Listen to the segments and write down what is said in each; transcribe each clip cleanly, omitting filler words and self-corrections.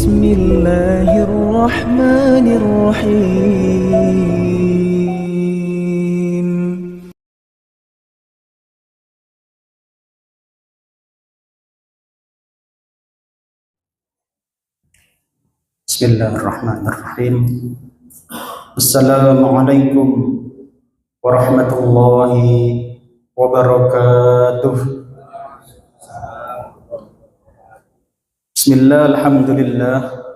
بسم الله الرحمن الرحيم. Bismillahirrahmanirrahim. Assalamualaikum warahmatullahi wabarakatuh. Bismillah, alhamdulillah.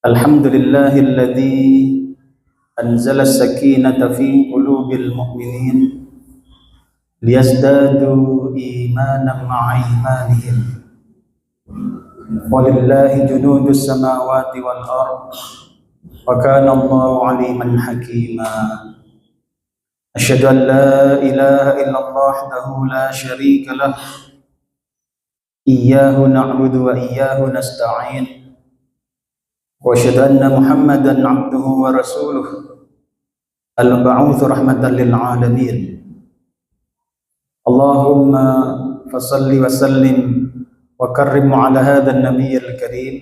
Alhamdulillahilladzi anzala as-sakinata fi qulubil mu'minin liyazdadu imanan ma'a imanihim. Walillahi junudus samawati wal ard wa kana Allahu aliman hakima. Asyhadu an la ilaha illallah wahdahu la syarika lah. Iyyahu na'budu wa iyyahu nasta'in. Wa asyhadu anna Muhammadan 'abduhu wa rasuluh al-mab'uts rahmatan lil alamin. Allahumma fashalli wa sallim wa karrim 'ala hadzal nabiyyil karim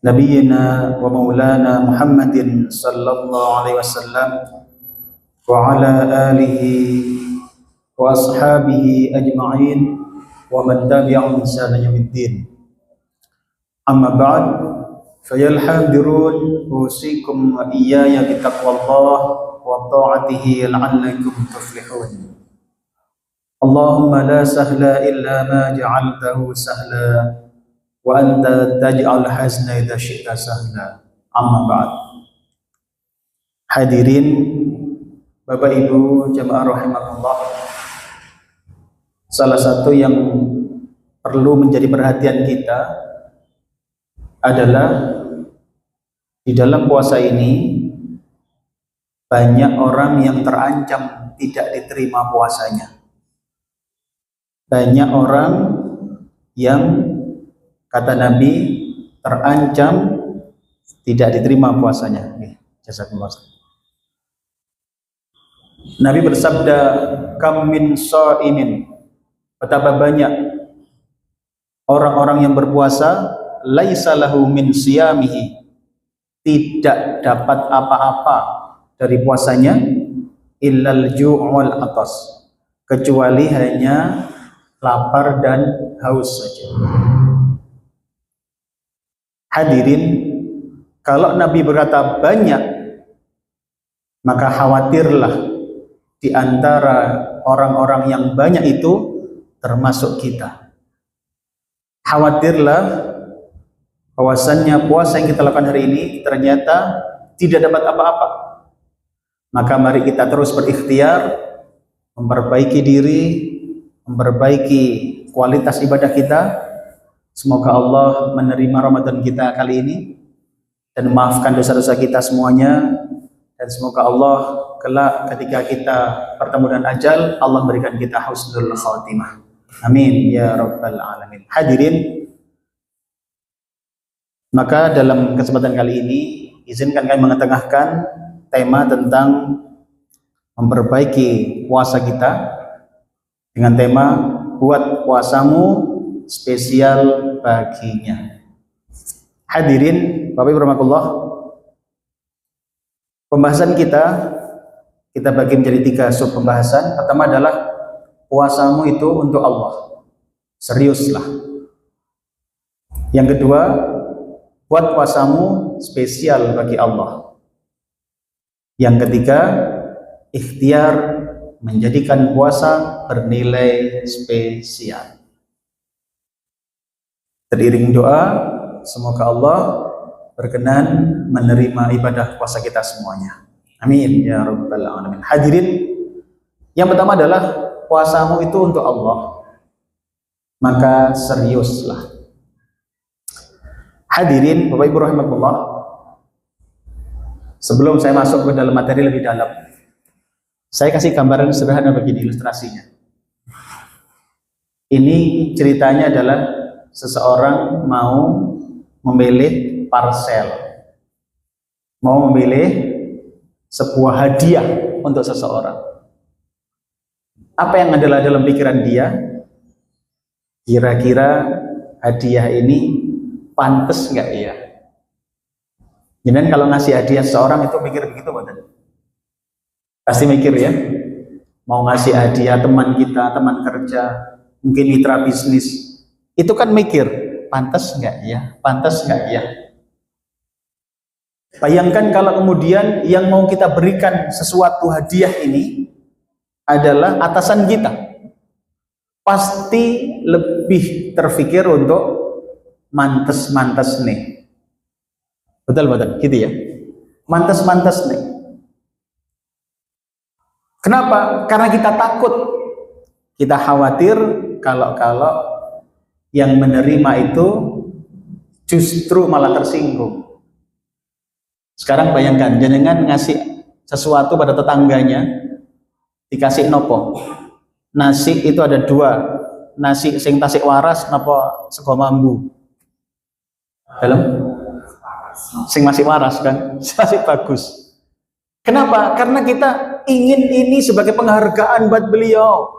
nabiyyina wa maulana Muhammadin sallallahu alaihi wasallam wa 'ala alihi wa ashabihi ajma'in wa man tabi'ahum bi ihsan ila yaumiddin. Amma ba'd, fayal hadirun usikum wa iyaya bi taqwallah wa ta'atihi la'allakum tuflihun. Allahumma la sahla illa ma ja'altahu sahla wa anta taj'al hazna idza syi'ta sahla. Amma ba'd. Hadirin Bapak Ibu jamaah rahimakumullah, salah satu yang perlu menjadi perhatian kita adalah di dalam puasa ini banyak orang yang terancam tidak diterima puasanya. Banyak orang yang kata Nabi terancam tidak diterima puasanya. Jazakumullah. Nabi bersabda, kam min sha'imin, betapa banyak orang-orang yang berpuasa, laisa lahu min siyamihi, tidak dapat apa-apa dari puasanya, illal ju' wal atas, kecuali hanya lapar dan haus saja. Hadirin, kalau Nabi berkata banyak, maka khawatirlah di antara orang-orang yang banyak itu termasuk kita. Khawatirlah bahwasannya puasa yang kita lakukan hari ini ternyata tidak dapat apa-apa. Maka mari kita terus berikhtiar, memperbaiki diri, memperbaiki kualitas ibadah kita. Semoga Allah menerima Ramadan kita kali ini dan memaafkan dosa-dosa kita semuanya. Dan semoga Allah kelak ketika kita bertemu dengan ajal, Allah berikan kita husnul khatimah. Amin ya rabbal alamin. Hadirin, maka dalam kesempatan kali ini izinkan kami mengetengahkan tema tentang memperbaiki puasa kita dengan tema buat puasamu spesial baginya. Hadirin Bapak Ibu rahimakumullah, pembahasan kita bagi menjadi 3 sub pembahasan. Pertama adalah puasamu itu untuk Allah, seriuslah. Yang kedua, buat puasamu spesial bagi Allah. Yang ketiga, ikhtiar menjadikan puasa bernilai spesial. Teriring doa, semoga Allah berkenan menerima ibadah puasa kita semuanya. Amin ya rabbal alamin. Hadirin, yang pertama adalah puasamu itu untuk Allah, maka seriuslah. Hadirin Bapak Ibu rahimakumullah, sebelum saya masuk ke dalam materi lebih dalam, saya kasih gambaran sederhana begini ilustrasinya. Ini ceritanya adalah seseorang mau memilih parsel, mau memilih sebuah hadiah untuk seseorang. Apa yang adalah dalam pikiran dia? Kira-kira hadiah ini pantes nggak ya? Jadi kalau ngasih hadiah seorang itu mikir begitu, betul? Pasti mikir ya. Mau ngasih hadiah teman kita, teman kerja, mungkin mitra bisnis, itu kan mikir, pantas nggak ya? Pantas nggak ya? Bayangkan kalau kemudian yang mau kita berikan sesuatu hadiah ini adalah atasan kita, pasti lebih terfikir untuk mantes-mantes nih. Betul, gitu ya. Mantes-mantes nih. Kenapa? Karena kita takut, kita khawatir kalau yang menerima itu justru malah tersinggung. Sekarang bayangkan, jenengan ngasih sesuatu pada tetangganya, dikasih nopo. Nasi itu ada dua, nasi sing tasik waras, nopo sego mambu. Dalam? Sing masih waras kan, masih bagus. Kenapa? Karena kita ingin ini sebagai penghargaan buat beliau,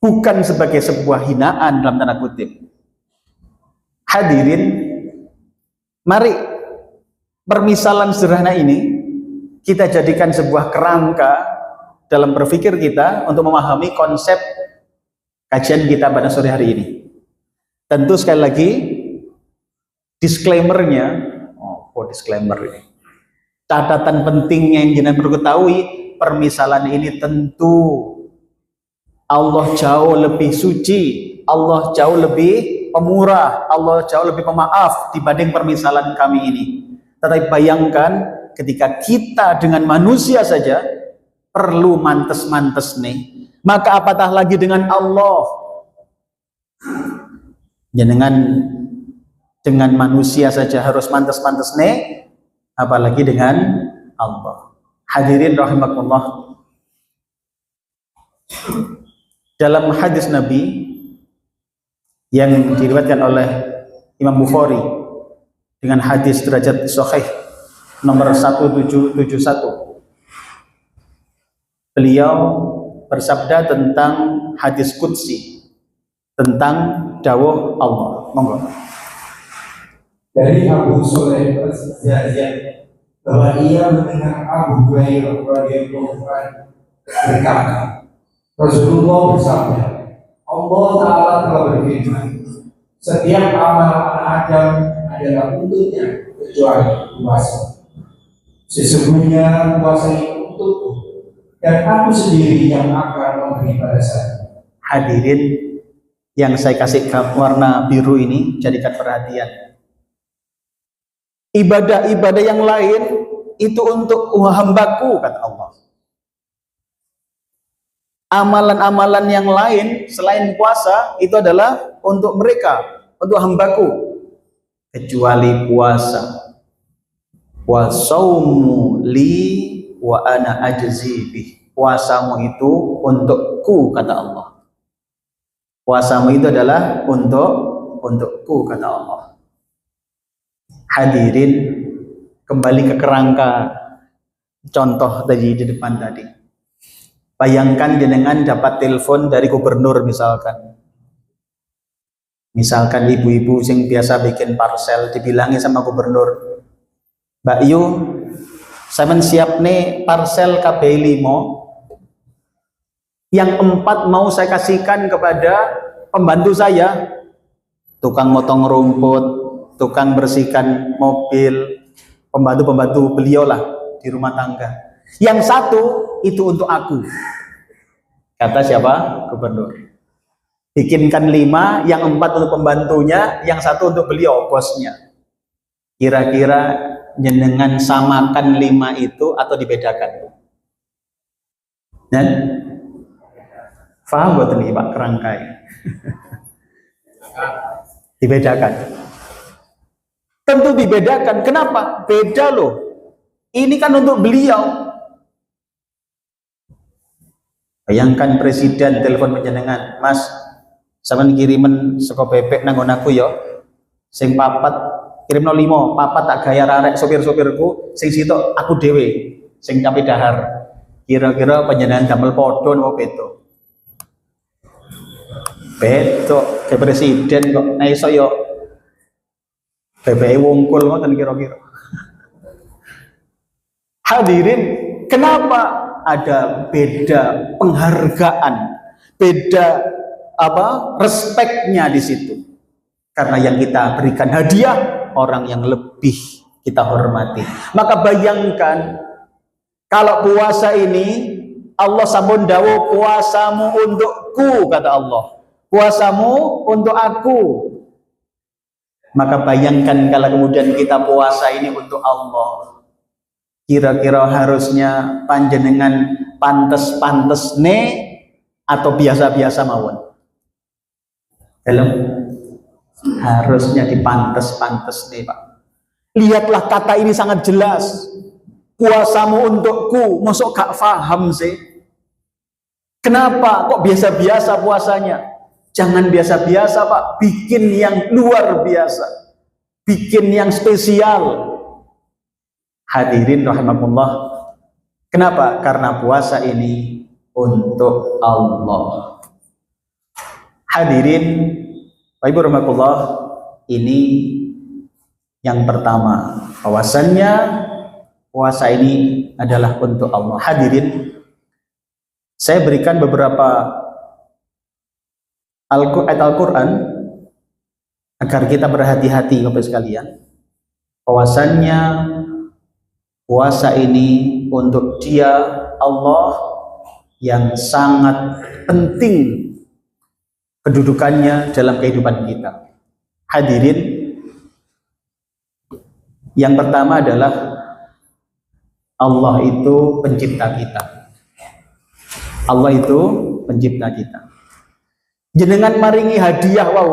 bukan sebagai sebuah hinaan dalam tanda kutip. Hadirin, mari permisalan sederhana ini kita jadikan sebuah kerangka dalam berpikir kita untuk memahami konsep kajian kita pada sore hari ini. Tentu sekali lagi disclaimer-nya, disclaimer ini, catatan pentingnya yang jenengan perlu ketahui, permisalan ini tentu Allah jauh lebih suci, Allah jauh lebih pemurah, Allah jauh lebih pemaaf dibanding permisalan kami ini. Tetapi bayangkan ketika kita dengan manusia saja perlu mantes-mantes nih, maka apatah lagi dengan Allah. Jangan dengan manusia saja harus mantes-mantes nih, apalagi dengan Allah. Hadirin rahimakumullah. Dalam hadis Nabi yang diriwayatkan oleh Imam Bukhari dengan hadis derajat sahih nomor 1771, beliau bersabda tentang hadis qudsi, tentang dawuh Allah. Monggo. Dari Abu Sulaim Az-Zaziyah bahwa ia mendengar Abu Hurairah radhiyallahu anhu berkata, Rasulullah bersabda, Allah Ta'ala telah berfirman, setiap amal anak Adam adalah untuknya kecuali puasa. Sesungguhnya puasa itu untukku dan aku sendiri yang akan memberi balasan. Hadirin yang saya kasih warna biru ini, jadikan perhatian. Ibadah-ibadah yang lain itu untuk hambaku, kata Allah. Amalan-amalan yang lain selain puasa itu adalah untuk mereka, untuk hambaku, kecuali puasa. Wa saumu li wa ana ajzi bih. Puasamu itu untukku, kata Allah. Puasamu itu adalah untukku, kata Allah. Hadirin, kembali ke kerangka contoh tadi di depan tadi. Bayangkan jenengan dapat telepon dari gubernur misalkan. Misalkan ibu-ibu yang biasa bikin parcel, dibilangi sama gubernur, Mbak Yu, saya siap nih parcel KB 5, yang 4 mau saya kasihkan kepada pembantu saya, tukang motong rumput, tukang bersihkan mobil, pembantu-pembantu beliau lah di rumah tangga. Yang 1 itu untuk aku, kata siapa? Gubernur. Bikinkan 5, yang 4 untuk pembantunya, yang 1 untuk beliau, bosnya. Kira-kira jenengan samakan 5 itu atau dibedakan? Dan paham buat ini Pak kerangkai? Dibedakan. Tentu dibedakan. Kenapa? Beda loh. Ini kan untuk beliau. Bayangkan presiden telepon panjenengan, Mas, sampean kirimen saka bebek nang nggonku ya. Sing papat kirimno 5, papat tak gaya arek sopir-sopirku, sing sitok aku dhewe, sing capi dahar. Kira-kira panjenengan damel padha napa beda? Betul, ke presiden kok iso yo BPI wungkul ngoten kira-kira. Hadirin, kenapa ada beda penghargaan, beda respeknya di situ? Karena yang kita berikan hadiah orang yang lebih kita hormati. Maka bayangkan kalau puasa ini Allah sampun dawuh puasamu untukku, kata Allah. Puasamu untuk aku. Maka bayangkan kalau kemudian kita puasa ini untuk Allah. Kira-kira harusnya panjenengan pantes-pantes ne atau biasa-biasa mawon? Dalam harusnya dipantes-pantes nih Pak. Lihatlah kata ini sangat jelas. Puasamu untukku, masuk gak paham sih? Kenapa kok biasa-biasa puasanya? Jangan biasa-biasa Pak, bikin yang luar biasa, bikin yang spesial. Hadirin rahimakumullah. Kenapa? Karena puasa ini untuk Allah. Hadirin Bapak Ibu rahimakumullah, ini yang pertama, bahwasannya puasa ini adalah untuk Allah. Hadirin, saya berikan beberapa ayat Al-Quran agar kita berhati-hati Bapak sekalian. Bahwasannya puasa ini untuk Dia Allah yang sangat penting kedudukannya dalam kehidupan kita. Hadirin, yang pertama adalah Allah itu pencipta kita. Allah itu pencipta kita. Jenengan maringi hadiah, wow.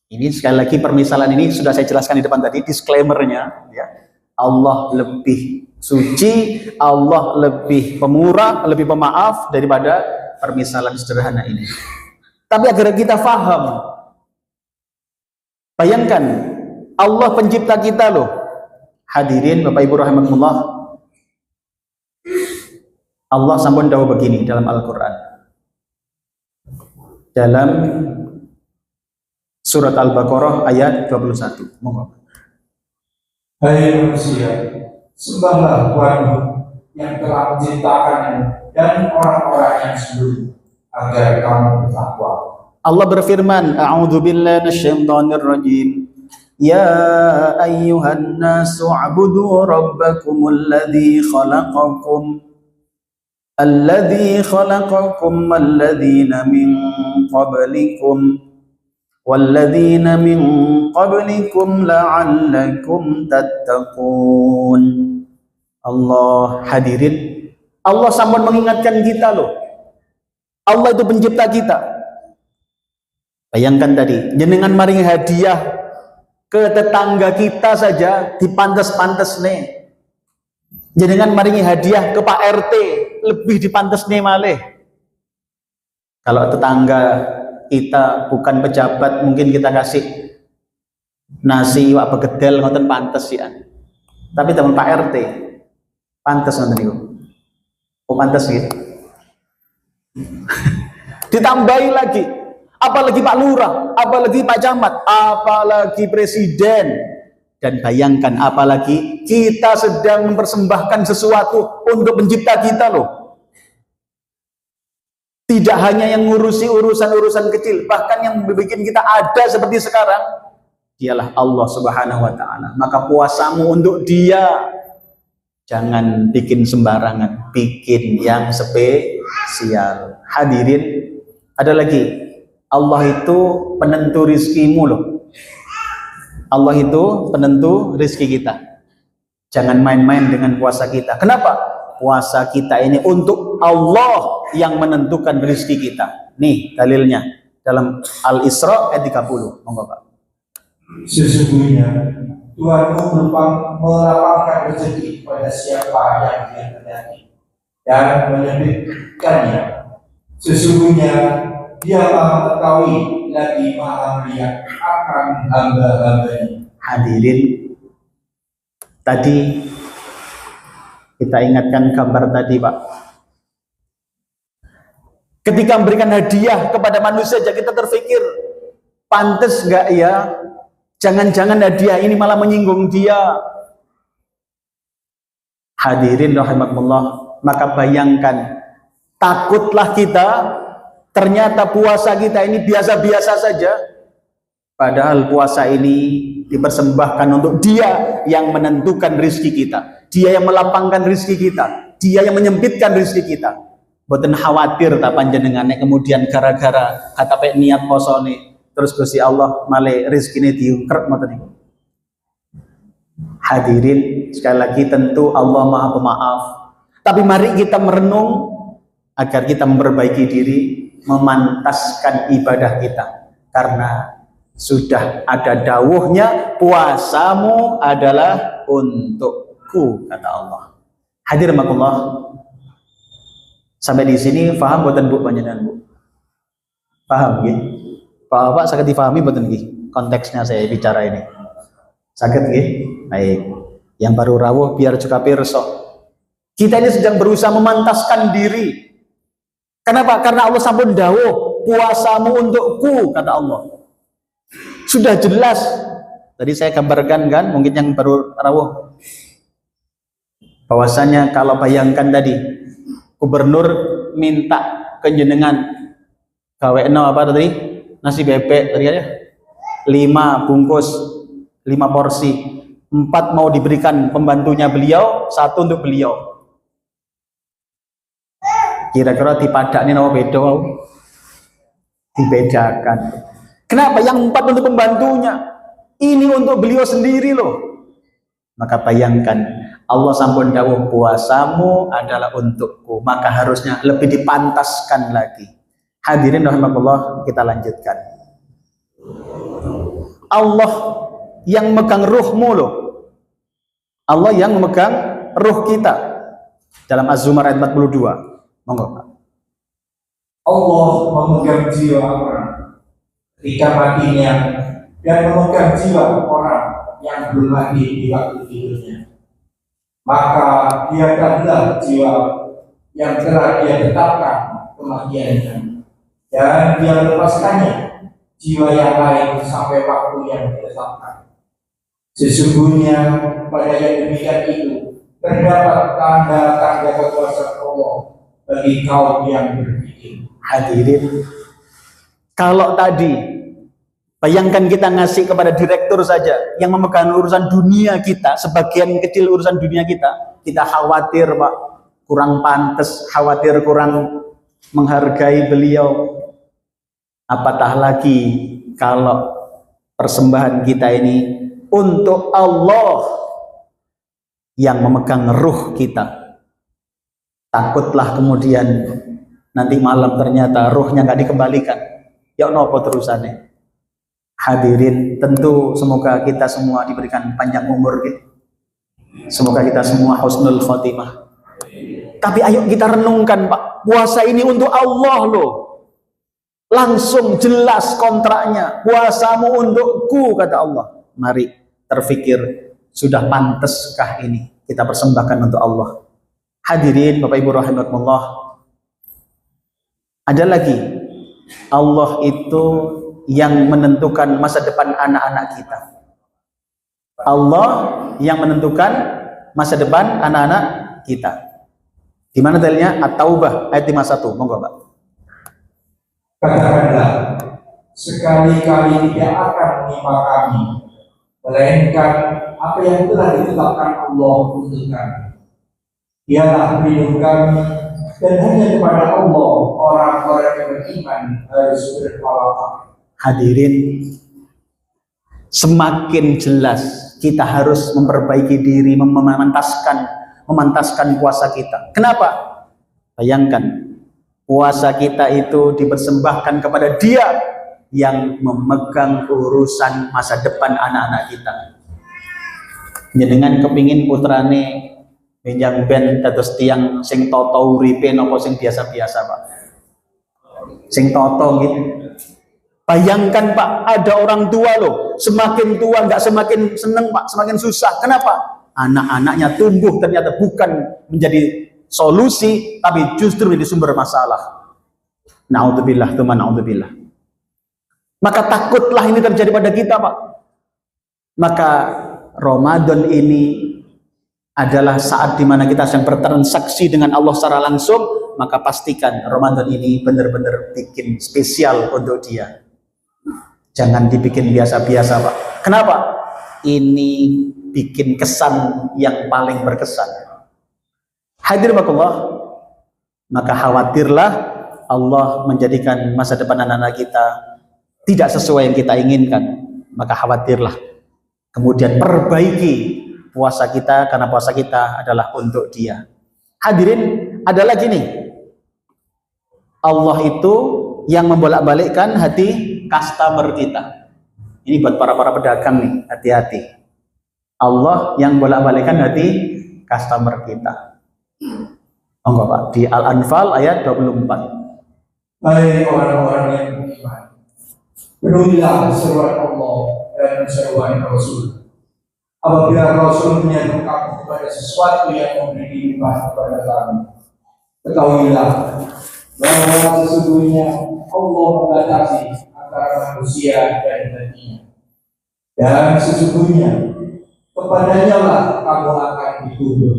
Ini sekali lagi permisalan ini sudah saya jelaskan di depan tadi, disclaimernya. Ya. Allah lebih suci, Allah lebih pemurah, lebih pemaaf daripada permisalan sederhana ini. Tapi agar kita faham, bayangkan Allah pencipta kita loh. Hadirin Bapak Ibu rahimakumullah, Allah sampun dawuh begini dalam Al-Quran, dalam surat Al-Baqarah ayat 21. Monggo. Hai manusia, sembahlah Tuhanmu yang telah menciptakanmu dan orang-orang yang sebelum, agar kamu bertakwa. Allah berfirman, A'udzu billahi minasyaitonir rajim. Ya ayyuhan nasu a'budu rabbakumul ladzi khalaqakum walladzina min qablikum la'allakum tattaqun. Allah. Hadirin, Allah sampun mengingatkan kita loh. Allah itu pencipta kita. Bayangkan tadi, jenengan maringi hadiah ke tetangga kita saja dipantes-pantes nih. Jenengan maringi hadiah ke Pak RT lebih dipantes nih malih. Kalau tetangga kita bukan pejabat, mungkin kita kasih nasi wak begedel ngoten pantes ya. Tapi teman Pak RT pantes ngoten niku. Kok pantes gitu? Ditambahi lagi, apalagi Pak Lurah, apalagi Pak Camat, apalagi Presiden. Dan bayangkan apalagi kita sedang mempersembahkan sesuatu untuk pencipta kita loh. Tidak hanya yang ngurusi urusan-urusan kecil, bahkan yang bikin kita ada seperti sekarang, dialah Allah Subhanahu wa Ta'ala. Maka puasamu untuk Dia. Jangan bikin sembarangan, bikin yang spesial. Hadirin, ada lagi, Allah itu penentu rizkimu loh. Allah itu penentu rizki kita. Jangan main-main dengan puasa kita. Kenapa? Puasa kita ini untuk Allah yang menentukan rizki kita. Nih dalilnya dalam Al-Isra ayat 30. Monggo Pak. Sesungguhnya Tuhanmu melapangkan rezeki pada siapa yang Dia kehendaki dan menyempitkannya. Sesungguhnya Dia Maha mengetahui lagi Maha melihat akan hamba-hambanya. Hadirin, tadi kita ingatkan kabar tadi Pak. Ketika memberikan hadiah kepada manusia aja kita terpikir, pantas nggak ya? Jangan-jangan hadiah ini malah menyinggung dia. Hadirin rahimakumullah, maka bayangkan, takutlah kita, ternyata puasa kita ini biasa-biasa saja. Padahal puasa ini dipersembahkan untuk Dia yang menentukan rizki kita, Dia yang melapangkan rizki kita, Dia yang menyempitkan rizki kita. Boten khawatir tak panjenengane kemudian gara-gara kata pek niat posone terus Gusti Allah male rezekine diungkrep ngoten niku. Hadirin, sekali lagi tentu Allah Maha Pemaaf. Tapi mari kita merenung agar kita memperbaiki diri, memantaskan ibadah kita. Karena sudah ada dawuhnya, puasamu adalah untukku, kata Allah. Hadirin makullah. Sampai di sini paham boten Bu panjenengan Bu? Paham nggih? Pak saged difahami boten nggih konteksnya saya bicara ini? Saged nggih? Baik. Yang baru rawuh biar juga pirsa. Kita ini sedang berusaha memantaskan diri. Kenapa? Karena Allah sampun dawuh, puasamu untukku, kata Allah. Sudah jelas. Tadi saya gambarkan kan, mungkin yang baru rawuh. Bahwasanya kalau bayangkan tadi gubernur minta kenjenengan gawekno apa tadi? Nasi bebek tadi ya. 5 bungkus, 5 porsi. 4 mau diberikan pembantunya beliau, 1 untuk beliau. Kira-kira dipadaknya nama beda dibedakan. Kenapa? Yang 4 untuk pembantunya, ini untuk beliau sendiri loh. Maka bayangkan, Allah sampun dawuh puasamu adalah untukku, maka harusnya lebih dipantaskan lagi. Hadirin rahimakumullah, kita lanjutkan. Allah yang megang ruhmu loh. Allah yang memegang ruh kita. Dalam Az-Zumar ayat 42. Monggo Pak. Allah memegang jiwa orang ketika matinya dan memegang jiwa orang yang belum mati di waktu hidupnya. Maka dia adalah jiwa yang telah dia tetapkan kematiannya dan dia lepaskannya jiwa yang lain sampai waktu yang ditetapkan. Sesungguhnya pada yang demikian itu terdapat tanda-tanda kekuasaan Allah bagi kaum yang berpikir. Hadirin, kalau tadi bayangkan kita ngasih kepada direktur saja yang memegang urusan dunia kita, sebagian kecil urusan dunia kita khawatir Pak, kurang pantas, khawatir kurang menghargai beliau. Apatah lagi kalau persembahan kita ini untuk Allah yang memegang ruh kita. Takutlah kemudian nanti malam ternyata ruhnya nggak dikembalikan. Ya nopo terusannya. Hadirin, tentu semoga kita semua diberikan panjang umur gitu. Semoga kita semua husnul khotimah. Tapi ayo kita renungkan Pak, puasa ini untuk Allah loh. Langsung jelas kontraknya, puasamu untukku, kata Allah. Mari terfikir, sudah panteskah ini kita persembahkan untuk Allah? Hadirin Bapak Ibu rahimakumullah. Ada lagi, Allah itu yang menentukan masa depan anak-anak kita. Allah yang menentukan masa depan anak-anak kita. Di mana dalilnya? At-Taubah ayat 51. Monggo, Pak. Katakanlah, sekali-kali tidak akan menimpa kami, melainkan apa yang telah ditetapkan Allah untuk kami. Dialah pelindung kami, dan hanya kepada Allah orang-orang yang beriman harus bertawakal. Hadirin, semakin jelas kita harus memperbaiki diri, memantaskan puasa kita. Kenapa? Bayangkan, puasa kita itu dipersembahkan kepada Dia yang memegang urusan masa depan anak-anak kita. Dengan kepingin putrane benjang ben dados tiang sing toto uripe napa sing biasa-biasa Pak. Sing toto gitu. Bayangkan Pak, ada orang tua loh, semakin tua nggak semakin seneng Pak, semakin susah. Kenapa? Anak-anaknya tumbuh ternyata bukan menjadi solusi, tapi justru menjadi sumber masalah. Naudzubillah, teman, naudzubillah. Maka takutlah ini terjadi pada kita, Pak. Maka Ramadan ini adalah saat dimana kita sedang bertransaksi dengan Allah secara langsung, maka pastikan Ramadan ini benar-benar bikin spesial untuk dia. Jangan dibikin biasa-biasa, Pak. Kenapa? Ini bikin kesan yang paling berkesan. Hadirin Allah, maka khawatirlah Allah menjadikan masa depan anak-anak kita tidak sesuai yang kita inginkan. Maka khawatirlah. Kemudian perbaiki puasa kita, karena puasa kita adalah untuk dia. Hadirin, ada lagi nih. Allah itu yang membolak-balikkan hati customer kita. Ini buat para pedagang nih, hati-hati. Allah yang bolak-balikkan hati customer kita. Enggak, Pak, di Al-Anfal ayat 24. Hai orang-orang yang beriman, penuhilah seruan Allah dan seruan Rasul. Apabila Rasul menyeru kamu kepada sesuatu yang memberi iman kepada kami, ketahuilah bahwa sesungguhnya Allah membatasi antara manusia dan hatinya, dan sesungguhnya kepadanya lah kamu akan dituntut.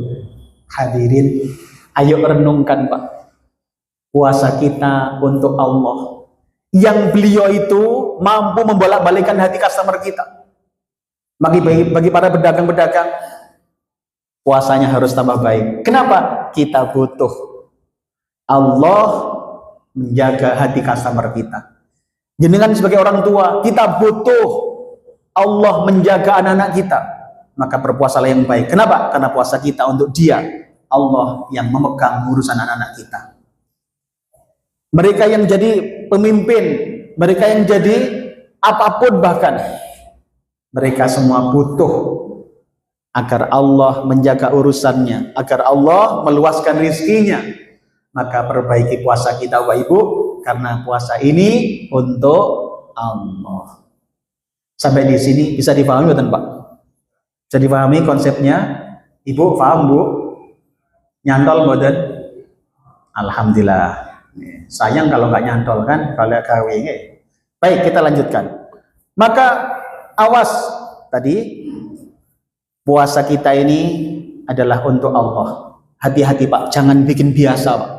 Hadirin, ayo renungkan, Pak, puasa kita untuk Allah yang beliau itu mampu membolak-balikkan hati customer kita. Bagi para pedagang-pedagang, puasanya harus tambah baik. Kenapa? Kita butuh Allah menjaga hati customer kita. Jenengan sebagai orang tua, kita butuh Allah menjaga anak-anak kita. Maka berpuasalah yang baik. Kenapa? Karena puasa kita untuk Dia, Allah yang memegang urusan anak-anak kita. Mereka yang jadi pemimpin, mereka yang jadi apapun bahkan, mereka semua butuh agar Allah menjaga urusannya, agar Allah meluaskan rizkinya. Maka perbaiki puasa kita, Bapak Ibu, karena puasa ini untuk Allah. Sampai di sini bisa dipahami, betul, Pak? Bisa dipahami konsepnya? Ibu paham, Bu? Nyantol, betul? Alhamdulillah. Sayang kalau nggak nyantol kan, kalau gawe. Baik, kita lanjutkan. Maka awas, tadi puasa kita ini adalah untuk Allah. Hati-hati, Pak, jangan bikin biasa, Pak.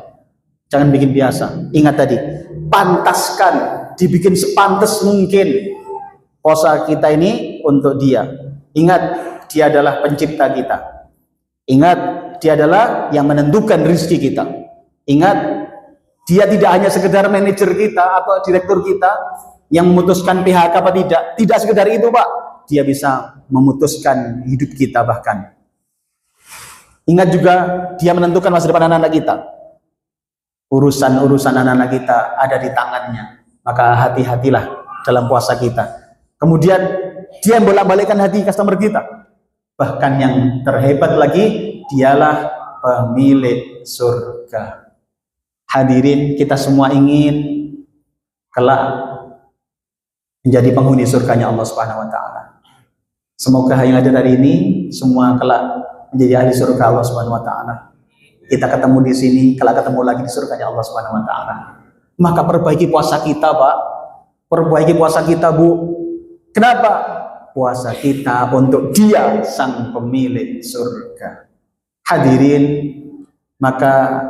Jangan bikin biasa. Ingat tadi, pantaskan, dibikin sepantas mungkin. Puasa kita ini untuk Dia. Ingat, Dia adalah pencipta kita. Ingat, Dia adalah yang menentukan rezeki kita. Ingat, Dia tidak hanya sekedar manajer kita atau direktur kita yang memutuskan PHK apa tidak. Tidak sekedar itu, Pak. Dia bisa memutuskan hidup kita bahkan. Ingat juga, Dia menentukan masa depan anak-anak kita. Urusan-urusan anak-anak kita ada di tangannya. Maka hati-hatilah dalam puasa kita. Kemudian Dia yang bolak-balikkan hati customer kita. Bahkan yang terhebat lagi, Dialah pemilik surga. Hadirin, kita semua ingin kelak menjadi penghuni surganya Allah Subhanahu wa taala. Semoga yang hadir hari ini semua kelak menjadi ahli surga Allah Subhanahu wa taala. Kita ketemu di sini, kelak ketemu lagi di surganya Allah Subhanahu wa taala. Maka perbaiki puasa kita, Pak. Perbaiki puasa kita, Bu. Kenapa? Puasa kita untuk Dia, sang pemilik surga. Hadirin, maka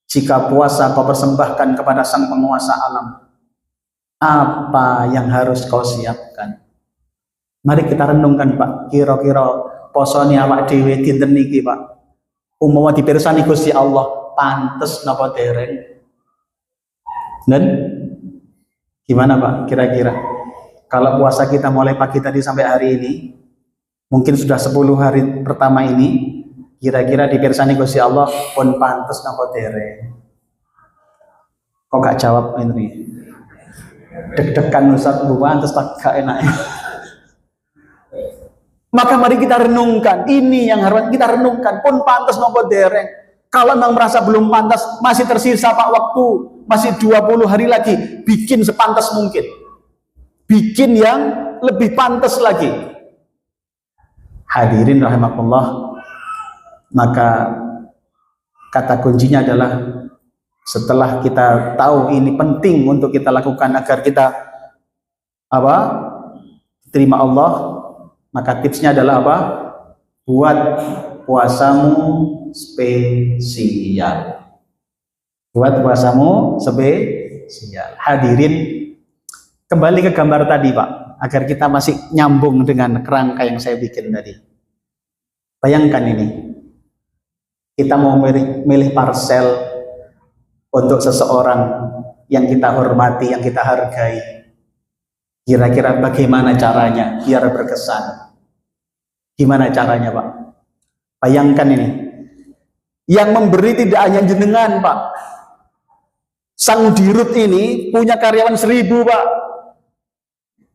jika puasa kau persembahkan kepada sang penguasa alam, apa yang harus kau siapkan? Mari kita renungkan, Pak. Kira-kira posone awak dhewe dinten niki, Pak, umpama dipirsani Gusti Allah, pantes napa dereng? Dan gimana, Pak, kira-kira kalau puasa kita mulai pagi tadi sampai hari ini, mungkin sudah 10 hari pertama ini, kira-kira dipirsani Gusti Allah pun pantes napa dereng? Kok gak jawab ini? Deg-degan Ustaz, Bu, pantes tak gak enak. Maka mari kita renungkan, ini yang harus kita renungkan, pun pantas nopo dereng. Kalau memang merasa belum pantas, masih tersisa, Pak, waktu, masih 20 hari lagi, bikin sepantas mungkin. Bikin yang lebih pantas lagi. Hadirin rahimakumullah, maka kata kuncinya adalah Setelah kita tahu ini penting untuk kita lakukan agar kita terima Allah, maka tipsnya adalah apa? Buat puasamu spesial. Buat puasamu spesial. Hadirin, kembali ke gambar tadi Pak, agar kita masih nyambung dengan kerangka yang saya bikin tadi. Bayangkan ini, kita mau milih parsel untuk seseorang yang kita hormati, yang kita hargai. Kira-kira bagaimana caranya biar berkesan? Gimana caranya Pak? Bayangkan ini, yang memberi tidak hanya jenengan Pak. Sang dirut ini punya karyawan 1000 Pak.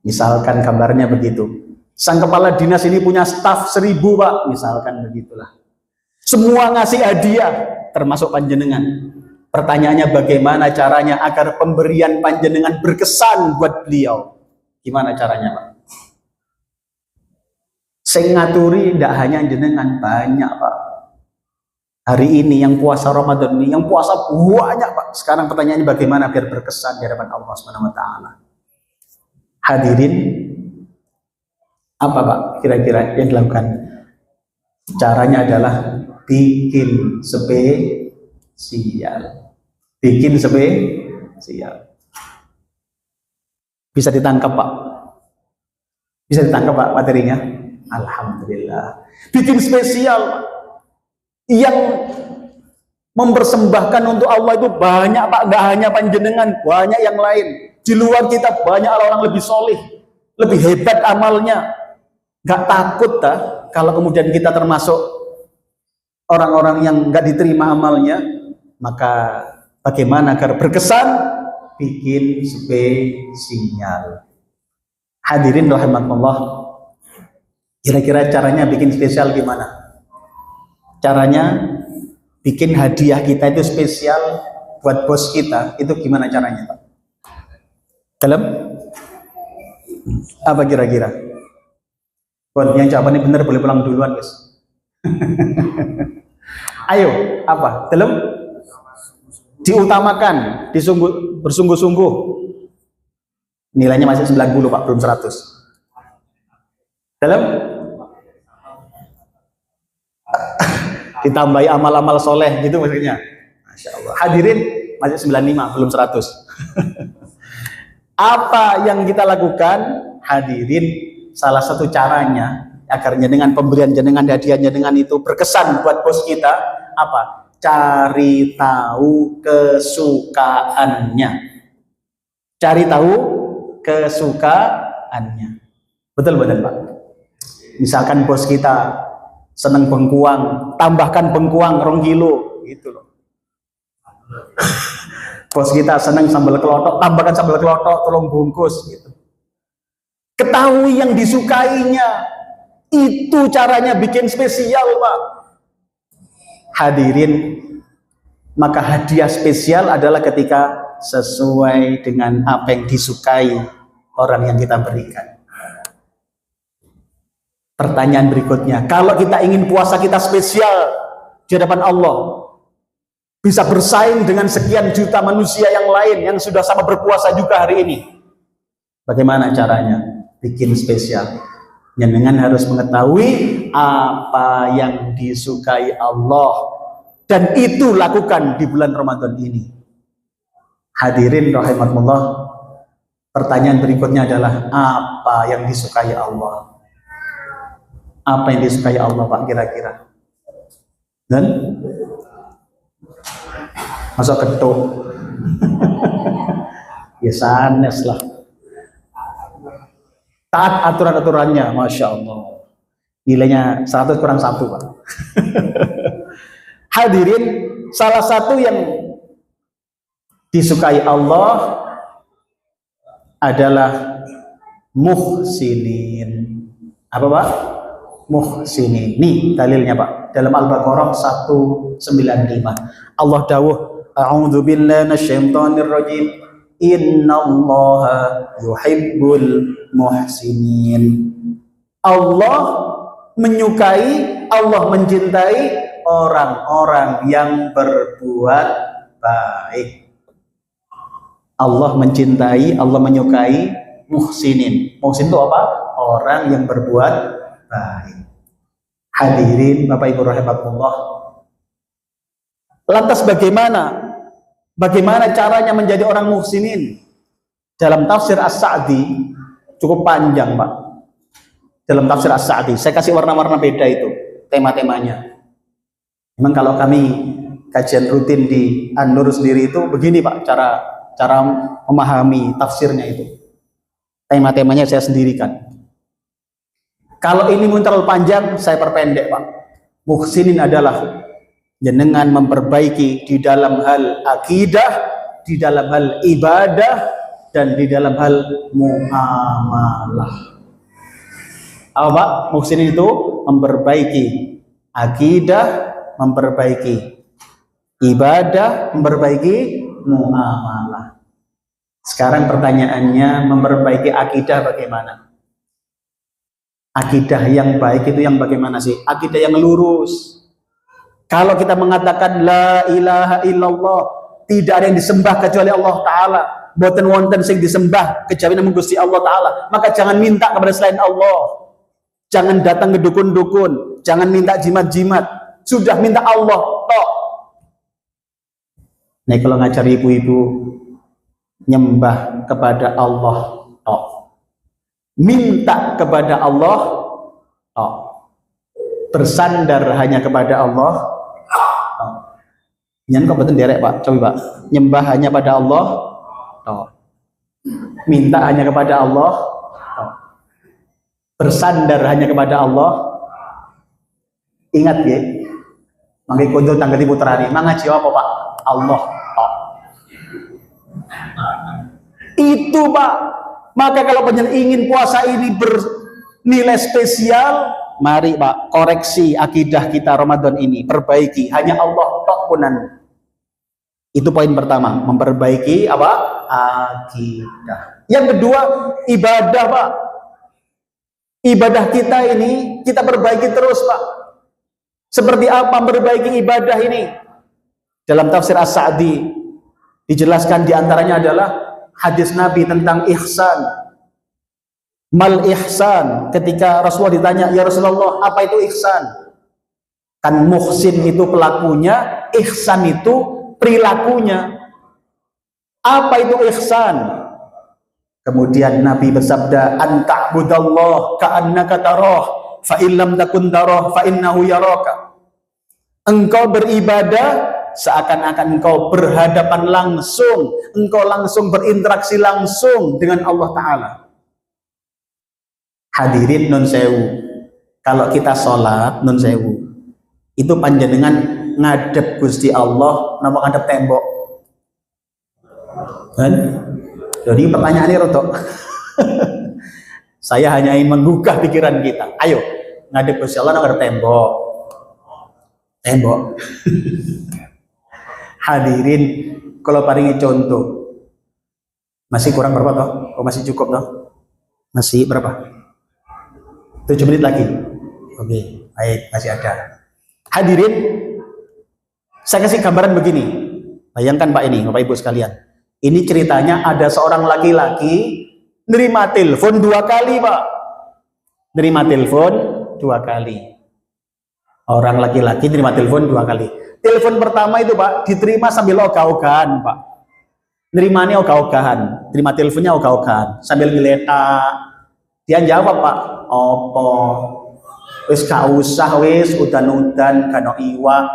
Misalkan gambarnya begitu. Sang kepala dinas ini punya staf 1000 Pak. Misalkan begitulah. Semua ngasih hadiah, termasuk panjenengan. Pertanyaannya bagaimana caranya agar pemberian panjenengan berkesan buat beliau? Gimana caranya Pak? Sing ngaturi tidak hanya jenengan, banyak Pak. Hari ini yang puasa Ramadan ini, yang puasa banyak Pak. Sekarang pertanyaannya bagaimana biar berkesan di hadapan Allah Subhanahu wa taala. Hadirin, apa Pak kira-kira yang dilakukan? Caranya adalah bikin spesial. Bikin spesial. Bisa ditangkap Pak? Bisa ditangkap Pak materinya? Alhamdulillah. Bikin spesial Pak. Yang mempersembahkan untuk Allah itu banyak Pak, nggak hanya panjenengan, banyak yang lain. Di luar kita banyak orang-orang lebih solih, lebih hebat amalnya. Nggak takut kalau kemudian kita termasuk orang-orang yang nggak diterima amalnya. Maka bagaimana agar berkesan? Bikin spesial. Hadirin rahimakumullah, kira-kira caranya bikin spesial gimana? Caranya bikin hadiah kita itu spesial buat bos kita, itu gimana caranya Pak? Dalam apa kira-kira? Buat yang jawabannya benar boleh pulang duluan guys. Ayo, apa? Dalam diutamakan, bersungguh-sungguh. Nilainya masih 90 Pak, belum 100. Dalam ditambahi amal-amal soleh gitu maksudnya. Masya Allah. Hadirin masih 95, belum 100. Apa yang kita lakukan? Hadirin, salah satu caranya agar dengan pemberian jenengan, hadiahnya dengan itu berkesan buat bos kita, apa? Cari tahu kesukaannya. Cari tahu kesukaannya. Betul-betul Pak. Misalkan bos kita seneng bengkuang, tambahkan bengkuang 2 kilo gitu loh. Bos kita seneng sambal kelotok, tambahkan sambal kelotok 3 bungkus gitu. Ketahui yang disukainya. Itu caranya bikin spesial Pak. Hadirin, maka hadiah spesial adalah ketika sesuai dengan apa yang disukai orang yang kita berikan. Pertanyaan berikutnya, kalau kita ingin puasa kita spesial di hadapan Allah, bisa bersaing dengan sekian juta manusia yang lain yang sudah sama berpuasa juga hari ini, bagaimana caranya bikin spesial? Jenengan harus mengetahui apa yang disukai Allah, dan itu lakukan di bulan Ramadan ini. Hadirin rahimakumullah, pertanyaan berikutnya adalah apa yang disukai Allah? Apa yang disukai Allah Pak kira-kira? Dan masuk ketuk. Ya sanes lah. Taat aturan-aturannya, Masya Allah. Nilainya 100 kurang 1 Pak. Hadirin, salah satu yang disukai Allah adalah muhsinin. Apa Pak? Muhsinin. Nih dalilnya Pak. Dalam Al-Baqarah 195. Allah dawuh, a'udzu billahi minasyaitonir rajim. Innallaha yuhibbul muhsinin. Allah menyukai, Allah mencintai orang-orang yang berbuat baik. Allah mencintai, Allah menyukai muhsinin. Muhsin itu apa? Orang yang berbuat baik. Hadirin Bapak Ibu rahimakumullah. Lantas bagaimana caranya menjadi orang muhsinin? Dalam tafsir As-Sa'di cukup panjang, Pak. Dalam tafsir As-Sa'di, saya kasih warna-warna beda itu, tema-temanya. Memang kalau kami kajian rutin di An-Nur sendiri itu begini, Pak, cara memahami tafsirnya itu. Tema-temanya saya sendirikan. Kalau ini mungkin terlalu panjang, saya perpendek, Pak. Muhsinin adalah jenengan memperbaiki di dalam hal akidah, di dalam hal ibadah, dan di dalam hal muamalah. Apa, Pak? Muhsinin itu memperbaiki akidah, memperbaiki ibadah, memperbaiki muamalah. Sekarang pertanyaannya, memperbaiki akidah bagaimana? Akidah yang baik itu yang bagaimana sih? Akidah yang lurus. Kalau kita mengatakan la ilaha illallah, tidak ada yang disembah kecuali Allah Ta'ala, boten wonten sing disembah kecuali namung Gusti Allah Ta'ala, maka jangan minta kepada selain Allah. Jangan datang ke dukun-dukun, jangan minta jimat-jimat, sudah minta Allah tok. Nah, kalau ngajar ibu-ibu nyembah kepada Allah tok, minta kepada Allah tok, bersandar hanya kepada Allah tok. Nyan kok betul derek, Pak? Coba Pak, nyembah hanya pada Allah tok, minta hanya kepada Allah tok, bersandar hanya kepada Allah. Ingat ya, mangke kondol tanggati putrane mangaji apa, Pak? Allah tok. Itu, Pak. Maka kalau panjenengan ingin puasa ini bernilai spesial, mari, Pak, koreksi akidah kita Ramadan ini, perbaiki hanya Allah tok punan. Itu poin pertama, memperbaiki apa? Akidah. Yang kedua, ibadah, Pak. Ibadah kita ini kita perbaiki terus, Pak. Seperti apa memperbaiki ibadah ini? Dalam tafsir As-Sa'di dijelaskan diantaranya adalah hadis Nabi tentang ihsan. Mal ihsan, ketika Rasulullah ditanya, ya Rasulullah, apa itu ihsan? Kan muhsin itu pelakunya, ihsan itu perilakunya. Apa itu ihsan? Kemudian Nabi bersabda, anta'budallah ka'annaka tarah, fa illam takun tarah fa innahu yaraka. Engkau beribadah seakan-akan engkau berhadapan langsung, engkau langsung berinteraksi langsung dengan Allah Ta'ala. Hadirin nun sewu, kalau kita sholat nun sewu, itu panjenengan ngadep Gusti Allah, nama ngadep tembok kan? Jadi pertanyaannya rotok. Saya hanya ingin menggugah pikiran kita. Ayo ngadep Gusti Allah, ngadep tembok. Hadirin, kalau paringi contoh, masih kurang berapa toh? Oh, masih cukup toh? Masih berapa? 7 menit lagi. Oke, baik, masih ada. Hadirin, saya kasih gambaran begini. Bayangkan, Pak, ini Bapak Ibu sekalian. Ini ceritanya ada seorang laki-laki nerima telepon 2 kali, Pak. Nerima telepon 2 kali. Orang laki-laki nerima telepon 2 kali. Telepon pertama itu, Pak, diterima sambil ogah-ogahan, Pak. Nerimanya ogah-ogahan. Terima teleponnya ogah-ogahan. Sambil ngeletak. Dia jawab, Pak, opo? Wis gak usah, wis udan-udan, kano iwa.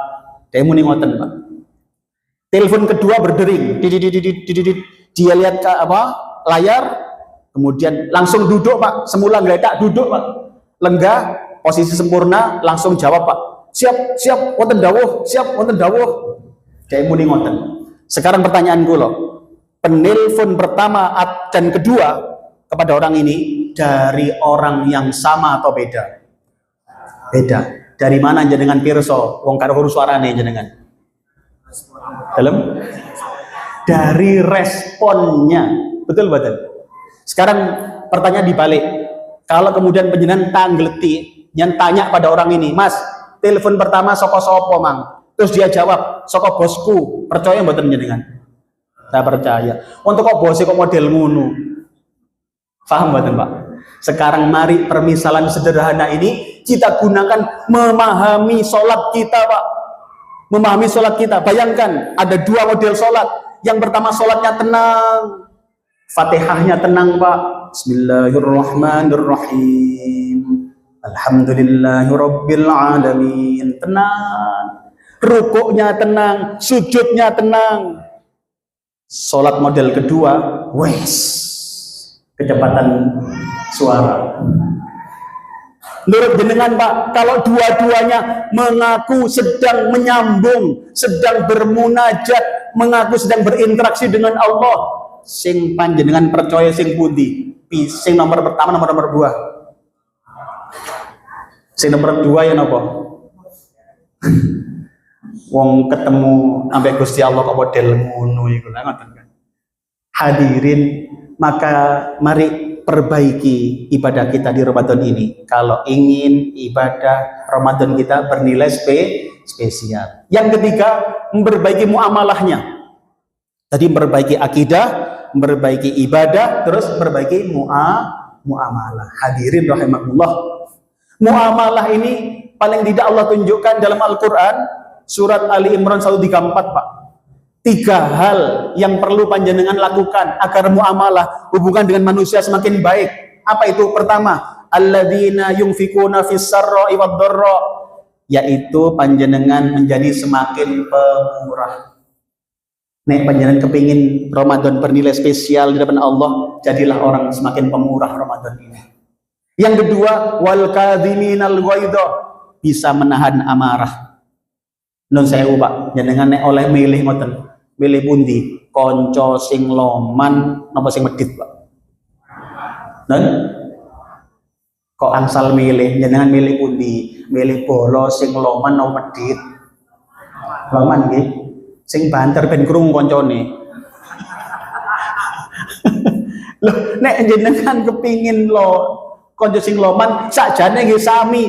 Dia muni ngoten, Pak. Telepon kedua berdering. Dia lihat ke layar, kemudian langsung duduk, Pak. Semula ngeletak, duduk, Pak. Lenggah, posisi sempurna, langsung jawab, Pak. Siap, wonten dawuh, siap, wonten dawuh. Kayak muni ngoten. Sekarang pertanyaan kula. Penelpon pertama dan kedua kepada orang ini dari orang yang sama atau beda? Beda. Dari mana jenengan pirsa wong karo huruf suarane jenengan? Dalam dari responnya. Betul, betul. Sekarang pertanyaan dibalik. Kalau kemudian panjenengan tangleti yang tanya pada orang ini, Mas, telepon pertama sopo-sopo, Mang. Terus dia jawab, "Saka bosku, percaya mboten jenengan?" Saya percaya. Untuk kok bosnya kok model ngono? Paham mboten, Pak? Sekarang mari permisalan sederhana ini kita gunakan memahami sholat kita, Pak. Memahami sholat kita. Bayangkan ada dua model sholat. Yang pertama sholatnya tenang, Fatihahnya tenang, Pak. Bismillahirrahmanirrahim. Alhamdulillahirabbil alamin. Tenang. Rukuknya tenang, sujudnya tenang. Sholat model kedua, kecepatan suara. Menurut jenengan, Pak, kalau dua-duanya mengaku sedang menyambung, sedang bermunajat, mengaku sedang berinteraksi dengan Allah, sing panjenengan percaya sing pundi? Sing nomor pertama, nomor dua. Sing nomor dua ya napa? Wong ketemu ambek Gusti Allah kok model ngono iku lha ngoten kan. Hadirin, maka mari perbaiki ibadah kita di Ramadan ini. Kalau ingin ibadah Ramadan kita bernilai spesial. Yang ketiga, memperbaiki muamalahnya. Tadi memperbaiki akidah, memperbaiki ibadah, terus memperbaiki muamalah. Hadirin rahimakumullah. Muamalah ini paling tidak Allah tunjukkan dalam Al-Quran, surat Ali Imran 134, Pak. 3 hal yang perlu panjenengan lakukan agar muamalah hubungan dengan manusia semakin baik. Apa itu? Pertama, alladzina yunfikuna fis sarra'i wad dharra, yaitu panjenengan menjadi semakin pemurah. Nek panjenengan kepingin Ramadan bernilai spesial di depan Allah, jadilah orang semakin pemurah Ramadan ini. Yang kedua, wal kadhiminal ghaidha, bisa menahan amarah. Nun sewu, Pak, jenengan nek oleh milih ngoten. Milih pundi? Konco sing loman napa sing medit, Pak? Dan kok angsal milih, jenengan milih pundi? Milih bolo sing loman napa medit? Loman nggih. Sing banter ben krungu koncone. Loh, nek jenengan kepingin lo konco sing loman, sakjane nggih sami.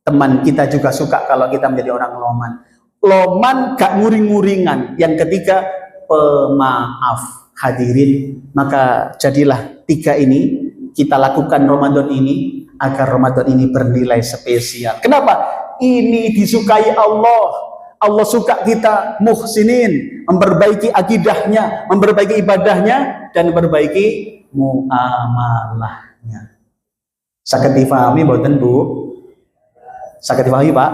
Teman kita juga suka kalau kita menjadi orang loman. Loman gak nguring-nguringan. Yang ketiga, pemaaf. Hadirin, maka jadilah 3 ini kita lakukan Ramadan ini agar Ramadan ini bernilai spesial. Kenapa? Ini disukai Allah. Allah suka kita muhsinin, memperbaiki akidahnya, memperbaiki ibadahnya, dan memperbaiki muamalahnya. Saged difahami mboten, Bu? Saged difahami, Pak?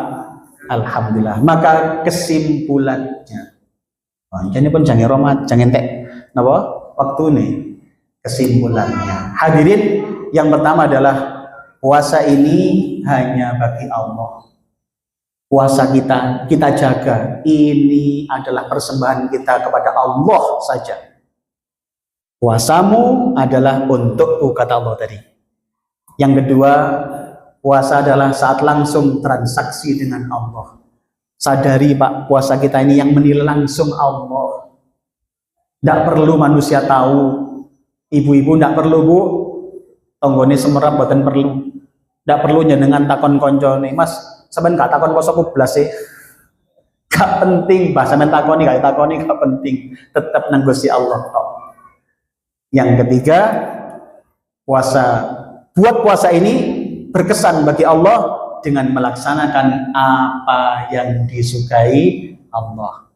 Alhamdulillah. Maka kesimpulannya, ini pun jangan romat, jangan tek, napa? Waktu nih. Kesimpulannya, hadirin, yang pertama adalah puasa ini hanya bagi Allah. Puasa kita jaga. Ini adalah persembahan kita kepada Allah saja. Puasamu adalah untukku, kata Allah tadi. Yang kedua, puasa adalah saat langsung transaksi dengan Allah. Sadari, Pak, puasa kita ini yang menilai langsung Allah. Tidak perlu manusia tahu. Ibu-ibu tidak perlu, Bu. Tonggone semerap boten perlu. Tidak perlu jenengan takon koncone, Mas, sampean gak takon poso kublas sih. Gak penting, Pak, sampean takoni gak penting. Tetap nang Gusti Allah tok. Yang ketiga, buat puasa ini berkesan bagi Allah dengan melaksanakan apa yang disukai Allah.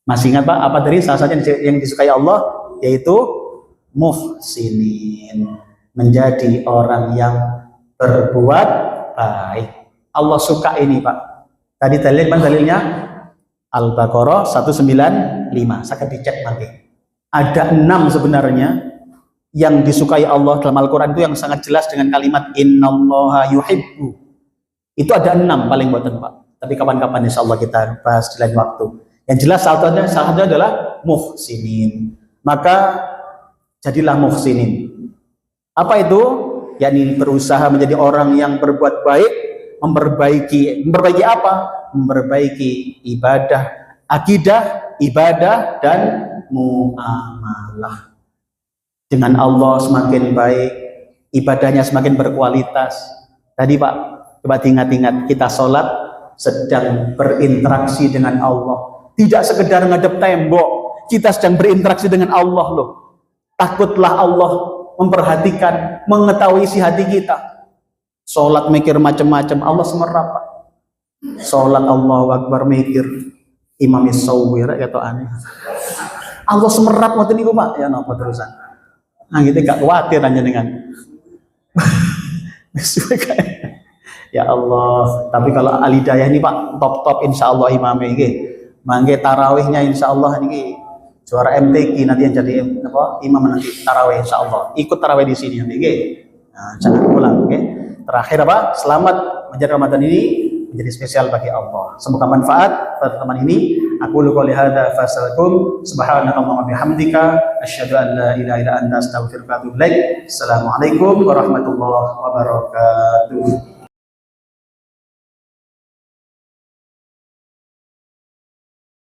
Masih ingat, Pak, apa tadi salah satu yang disukai Allah? Yaitu muhsinin, menjadi orang yang berbuat baik. Allah suka ini, Pak. Tadi dalilnya Al-Baqarah 195. Saya dicek nanti. Ada 6 sebenarnya yang disukai Allah dalam Al-Quran itu yang sangat jelas dengan kalimat innallaha yuhibbu. Itu ada 6 paling boten, Pak. Tapi kapan-kapan insya Allah kita bahas di lain waktu. Yang jelas salah satunya adalah muhsinin. Maka jadilah muhsinin. Apa itu? Yakni berusaha menjadi orang yang berbuat baik, memperbaiki apa? Memperbaiki ibadah, akidah, ibadah, dan muamalah. Dengan Allah semakin baik, ibadahnya semakin berkualitas. Tadi, Pak, coba ingat-ingat, kita sholat sedang berinteraksi dengan Allah. Tidak sekedar ngadep tembok, kita sedang berinteraksi dengan Allah loh. Takutlah Allah memperhatikan, mengetahui isi hati kita. Sholat mikir macam-macam, Allah semerap. Sholat Allahu Akbar mikir, imam Sawir atau aneh. Allah semerap ngoten niku Pak, ya napa terusan. Nah gitu gak khawatir aja dengan ya Allah. Tapi kalau alidayah ini Pak top insya Allah imamnya ini mangke tarawihnya insya Allah ini juara MTQ nanti yang jadi apa imam nanti tarawih insya Allah ikut tarawih di sini nanti nah, jangan pulang terakhir apa selamat menjadi Ramadan ini menjadi spesial bagi Allah. Semoga manfaat pada teman ini. Aku lu qouli hadza fasalakum subhanakallahumma bihamdika asyhadu an la ilaha illa anta astaghfiruka wa atubu ilaik. Assalamualaikum warahmatullahi wabarakatuh.